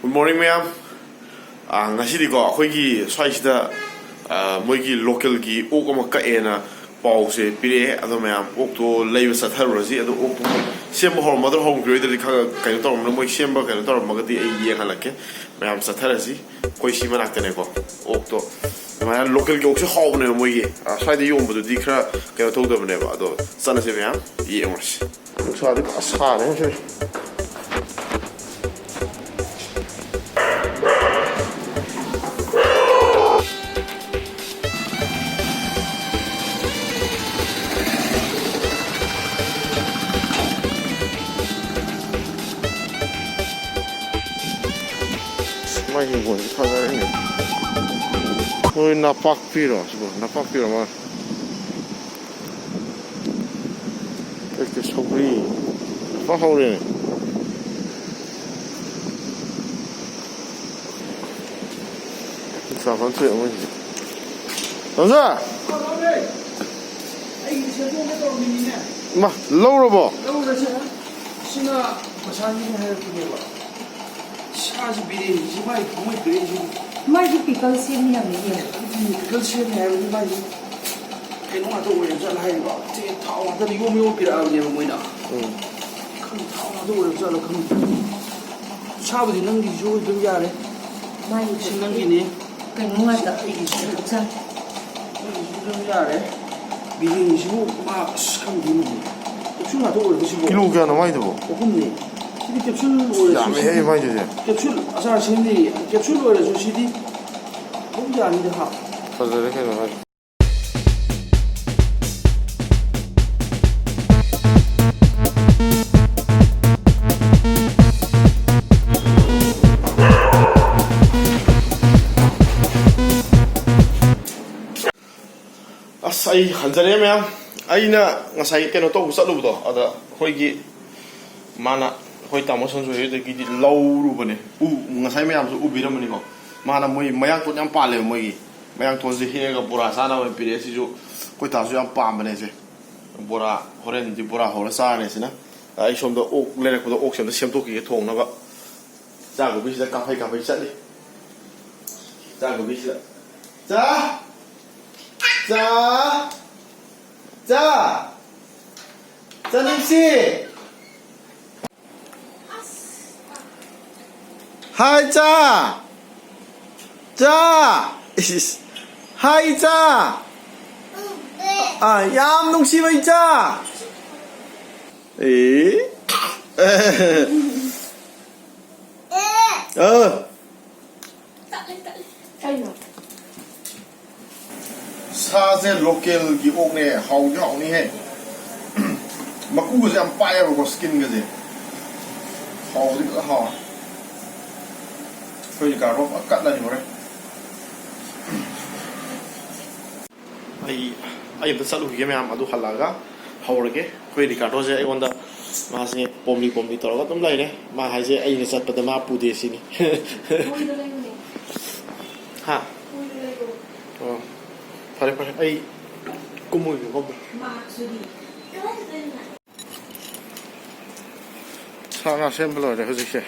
Good morning, ma'am. Ngasi ko akhoi swaisida moigi local gi ok amaka ena pause pire ado ma'am ok to leiba satharosi ado ok to semba hor mother home grade ri kha kai to mo moi semba kai to magati ei ye halake ma'am satharasi koi sima naktene ko ok to ma'am local gi ok se hawne moigi swaide yom bodu di khra kai to do bane ba ado sana se ma'am ye mors so adi asa ne mai buồn thật ra đấy hơi nạp bạc phi rồi nạp bạc phi rồi mà cái sầu riêng phát hậu này sao vẫn chuyện mà làm sao mà lâu rồi bỏ lâu rồi chứ xin là sáng như thế này rồi 사실 미리 이마이 공을 그려주고 마이 피클 셈이야 미리 피클 셈이 아니고 이마이 그놈아도 오래전 하이가 되게 타와도 이거 뭐 비라고 얘는 뭐이나 그 타와도 오래전 그 차부디 능기 좋은 좀 야래 마이 신능기니 그놈아도 이게 진짜 좀 야래 미리 이시고 막 참 되는 거 추나도 오래지고 이렇게 하나 많이 되고 없니 캡슐 야, 매 많이 되지. 캡슐 아사 신디 캡슐 오래 주시디 뭔지 아닌데 하. 맞아, 이렇게 해서. 아싸이 한잔해면 아이나 ngasai keno to usatlubudo ada hoigi mana hoi tamo sonso de gidi lawru bane ngasai mayam so ubiramani ko mana moi mayang to yam pale moi mayang to je hega bora sana ba pire si jo koi ta so yam pam bane je bora horen di bora hora sa ne sina ai som do ok lere ko do ok sem do sem to ki thong na ba ja go bi sa ka phai chat đi ja go bi sa ja 자, 자, nim씨. 하이, 자, 자, 하이, 자. 얌농씨, 왜, 자. 에? 사세 로컬 기 옥네 하우지 하우니 해 막구가 좀 빠야고 스킨 거지 하우지 그 하 그러니까 로 깎다니 그래 아이 또 살로 기게 면 아도 할라가 하우르게 그러니까 로제 이건다 마스니 봄리 떨어가 좀 라이네 마 하이제 아이네 잣바다 마 부데시니 하 Pare ai como eu vou Sana sempre lo de hoje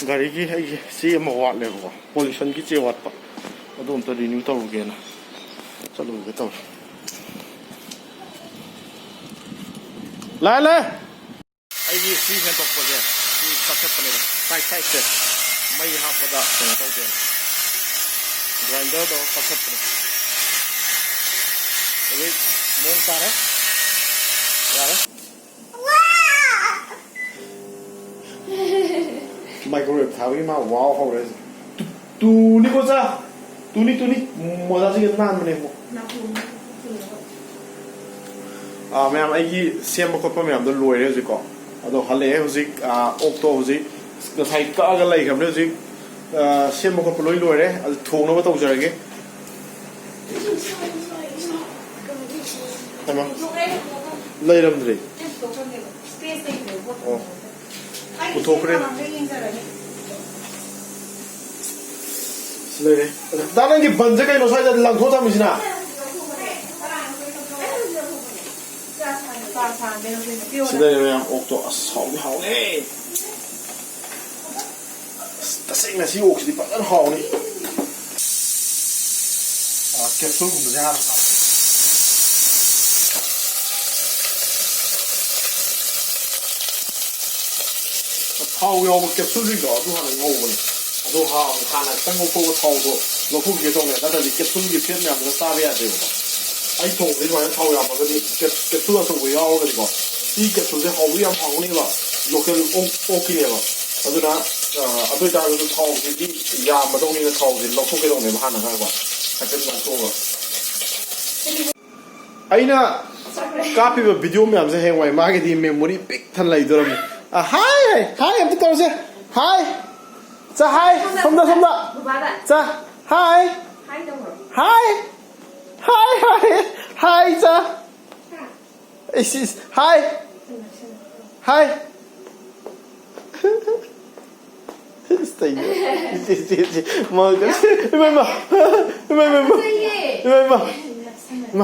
gari gi ai si mo wat le ko pollution gi che wat pa adum to renew to ge na chalo ge to la ai gi si hen to ko ge si sakhet pa ne sai se mai ha pa da to ge grinder do sakhet pa wait mong pare yare microwave thawi ma wow ho re tu ni ko cha tu ni mo da ji nan mane mo ma'am ai gi sem ko pa ma'am do loi re ji ko ado hale hozik okto hozik sai ka ga lai kham re ji sem ko pa loi re al thong no ba tau jarage tamam leiramdri puthokre leire danang gi banje kai no sai da lang tho tamisina sida yam okto asau haune तसेंना C ओक्सिदी फजन हाउनी capsule गुम्बसे हाना थाव याव capsule जिंग दो अदु हाना ngौबने अदु हाना खतंग ngौथोग थाव दो लौथोगे तोने नतदि capsule गी fate ma'am दा चाबे यादेबो आई थोंग दि सुमायना थाव यामगदि कैप्सूल अचौबो यावगदिको सी कैप्सूल से हाउबि याम हाउनीबा लोकल ओकिनेबा अदुना अदुई तागदु थावसिदि यामदौनिना थावसि लौथोगे दौनेबा हाना हाबा सकन लौथोगा अइना कापिबा वीडियो म्याम से हेंवाई मागेदि मेमोरी पिक थन लैदोरम हाय हाय अमत तौरसे हाय चा हाय समदा चा हाय हाय हाय हाय हाय चा इस हाय हाय Stay. 마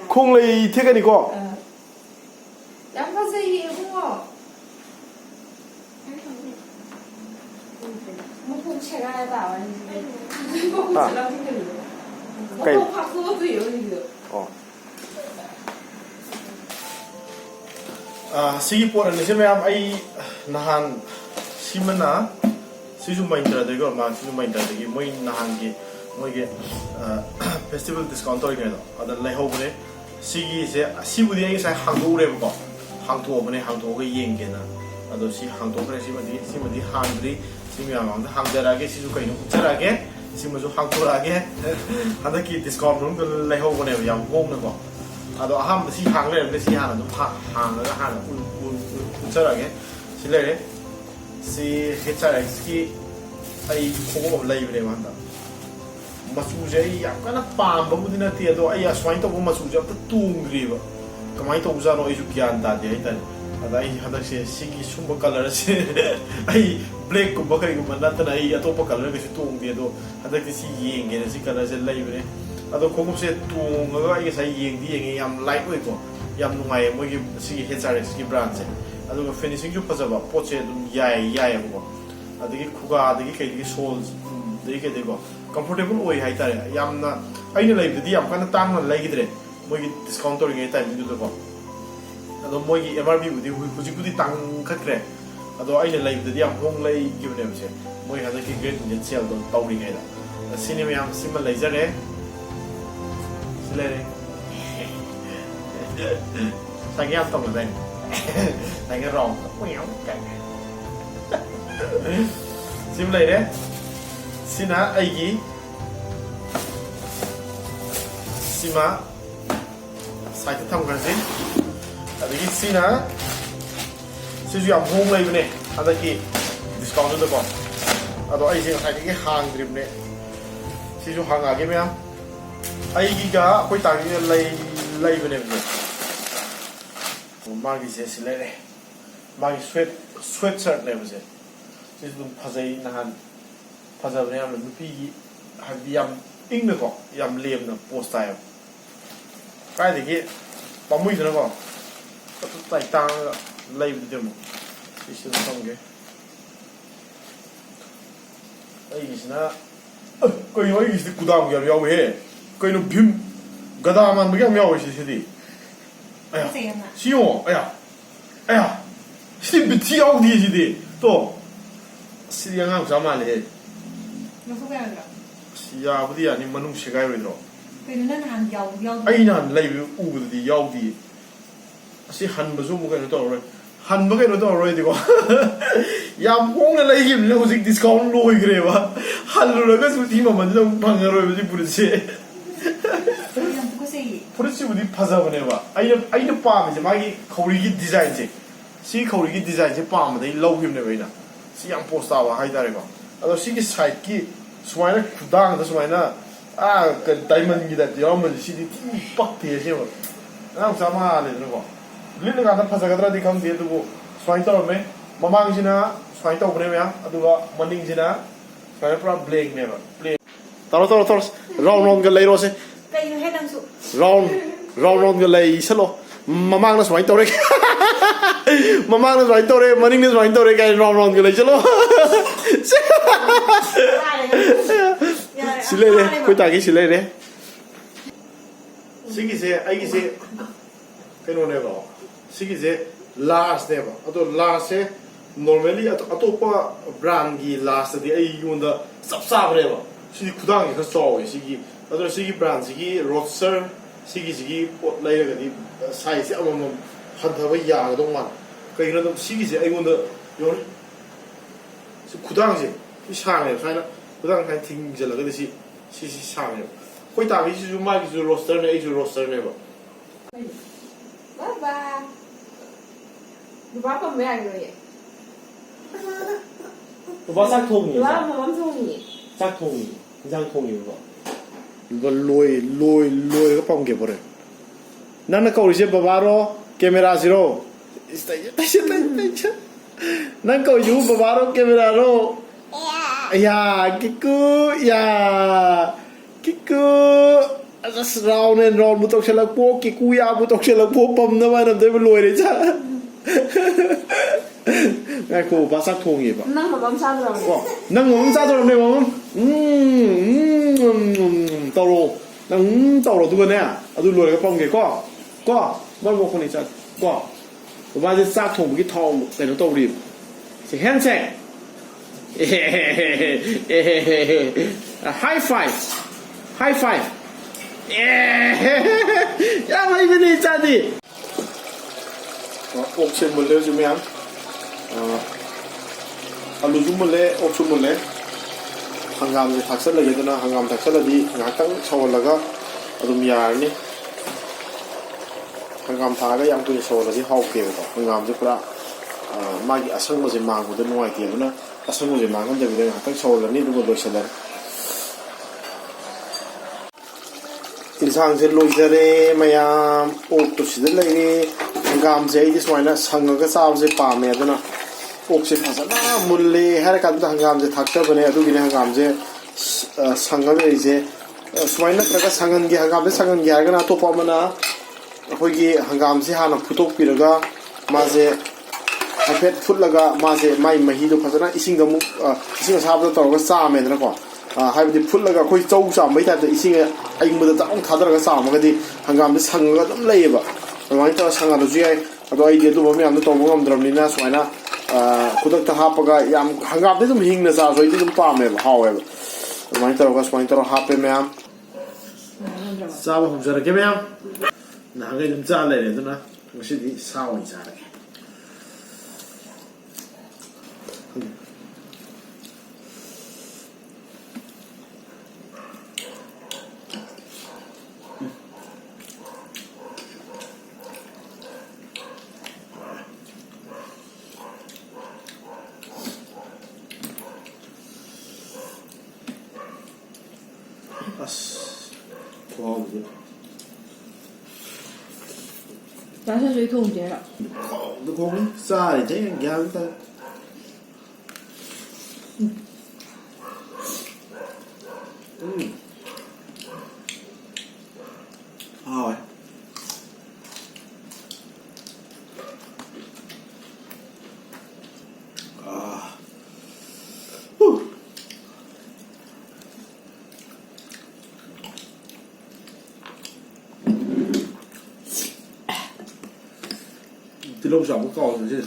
콩레이 태가니고 양파세이 홍어 뭐 제가 해봐 완전히 이거 제가 생겼는데 뭐 바꾸어도 여기도 सिगी पोर ने मैम आई नहान सिमना सिजु महिंद्रा देगो मा सिजु महिंद्रा देगी मोय नहान की मोयगे फेस्टिवल डिस्काउंट तो इगेनो अद लेहोबने सिगी से सिबुदि आई साइ हांगदोरेबको हांगथोबने हांगथोगे येंगेना अदो सि हांगथोग्रे सिमदि हांद्रि सिमियाम आम हांगदरागे सिजु कइनो उचरागे सिमजु हांगथोरागे हदकी डिस्काउंट रूम लेहोबने याम होंगनको अदो अहम सि हांगले सि हाना दु हांगा हाना उचरागे सिलेरे सि हेचारेक्स की आई खोगो लाइब्रेरी मानदा मसूजे याम कना पामबुदि नते अदो आई अस्वाइन तो मसूजे त तुंग्रीबा कमाई तो उजानो आइजु ज्ञान दादे हैतन अदा आई हदक से सिगी सुंब कलर से आई ब्लैक को बकरी को मनतना आई अतोप कलर के तुंगे दो हदक सि येंगे सि कलर से लाइब्रेरी अदो खोगो से तुंगा आई साइ येंदी येंगे याम लाइट ओइको याम नुंगाय मोगी सि हेचारेक्स की ब्रांड से अदो फिनिशिंग जो फजबा पोचे दुम याय बको अदगी खुगा अदगी कई सोल दे के देखो कंफर्टेबल ओइ हाइ तारे यामना आइने लाइबदि याम काना तांगना लाइगिद्रे मोगी डिस्काउंट तोरिंग टाइम दुदो अदो मोगी एमआरपी बुदि हुजिबुदि तांग खत्रे अदो आइने लाइबदि याम होंग लाई गिबनेमसे मोई हदकी ग्रेट इंडियन सेल दो तौरिंग हैदा सिनेमा याम सिमल लाइजरे सिलेरे सागियाम तमदाइन Nãy rong quẹo cái sim này đấy xin á ai gì sim á sai cái thông cái gì tại vì xin á xin dùng home này này anh ta kì discount được không à đó ai xin sai cái hàng drip này xin dùng hàng à cái mấy ai gì cả quay tàng cái lay bên này मागी से सिलेरे मागी sweatshirt ने बजे जिस दुम फजई नहान फजबने हम नुपी हबी याम इंग को याम लेम न पोस्ट आयो काय देगे पमुई न को तो ताई तांग लाइव दे मो इसे संगे आई इसना कोई होई इस कुदाम यार याव हे कोई नो भीम गदा मान बगे याव इसे哎呀，是哦，哎呀，是不挑的是的，都，是两个啥嘛嘞？有什么样的？是啊，不对啊，你们弄谁改为着？对，那喊腰。哎那来乌的腰的，是韩不说不给你多少人，韩不给你多少人的个，阳光的来源了，我这 discount 落一个吧，韩路那个是提嘛嘛，这朋友们就不是。프레시부디 파자보네바 아이는 빠면서 마기 거리기 디자인제 시 거리기 디자인제 빠면데 로김네 왜나 시양 포스타와 하이다레가 아도 시기 사이키 수마이나 구당다 수마이나 그 다이먼드기다 여러분 시디 빡대시고 나 사마네 그거 릴링 가다 파자가드라디 감디에도 수마이터메 마망시나 수마이터 보내면 아두가 머닝시나 수마이나 프라 블랙네바 블랙 따로 라운드 레이로세 cây hết năng dụng round cái này salo mà mang nó xoay tàu đấy mà mang nó xoay tàu đấy mà ninh nó xoay tàu đấy cái round cái này salo 실례네 거의 다기 실례네 시기세 아이기세 그노네바 시기세 라스네바 아또 라스에 normally 아토파 브랜드기 라스디 아이군다 쌉싸브레바 시기 구당이 그 싸워 시기 아또 시기 브랜드기 로스터 시기지기 pot 레이가디 사이즈 아마마 한타바 야가동만 그이런 시기세 아이군다 요 구당지 샹네 사이나 구당 간 팅질라 그듯이 시시 샹네 거의 다 이주 마이주 로스터네 이주 로스터네 봐 Baba. Baba còn mấy ảnh rồi? Baba 짝퉁이. Baba mà bấm xong nhỉ? 짝퉁이. 짝퉁이 이거. 이거 로이 가 뻥게 버려 나는 거기서 바바로 카메라지로 난 거기서 바바로 카메라로 야 키쿠 야 키쿠 아스 라운 앤 롤 무톡 셀락 포 키쿠야 무톡 셀락 포 펌나 마는 데 로이래 자 그 바삭통이 봐 Năng mà bấm xong rồi. nâng ngón ra rồi này mà tàu rồi nâng tàu rồi tôi nè à tôi lùi cái phong kì có bắt một con này chặt có và bây giờ sát thùng cái thau để nó tàu đi thì handshake high five 야 뭐 이번에 있자니 옥션 몰래 좀 해. 알루 좀 몰래 옥션 몰래 한감에 닥설라게 되나 한감 닥설라디 약간 서울라가 어둠 야르니 한감 다가 양분이 서울라디 하우게고 한감지 프라 마기 아성모지 망고도 누아이게 되나 아성모지 망건데 그냥 약간 서울라니 누구 로실라 인상제 로이저레 마얌 옥도 시들레니 한감제 이디 소이나 상가가 싸우제 밤에 되나 옥시 파사나 물리 하라간다 한감제 닥쳐버네 아두기네 한감제 상가가 이제 소이나 그러가 상은기 한감제 상은기 하거나 또 보면은 거기 한감제 하나 부독비르가 마제 하펫 풀라가 마제 마이 마히도 파사나 이싱가 무 이싱가 사브도 떨어가 싸면 되나고 하이브디 풀라가 거의 쪼우싸 mấy 타입 이싱에 아잉보다 딱 타들어가 싸면가디 한감제 상가가 좀 레이바 많이 또 상가도 주의 아도 아이디어도 보면 아무도 또 못함들었니나 소이나 구독도 하빠가 양 한갑도 좀 힘내 사 저희도 좀 빠매 하오에 많이 들어가 많이 들어 하빼면 싸바 홈저렇게 면 나게 좀 잘래 되나 혹시 사원이 잘해 좋아 Bán cho dưới thùng thế ạ. nó cũng xa thì thấy nghe chúng ta rồi từ lâu giờ có cò rồi chứ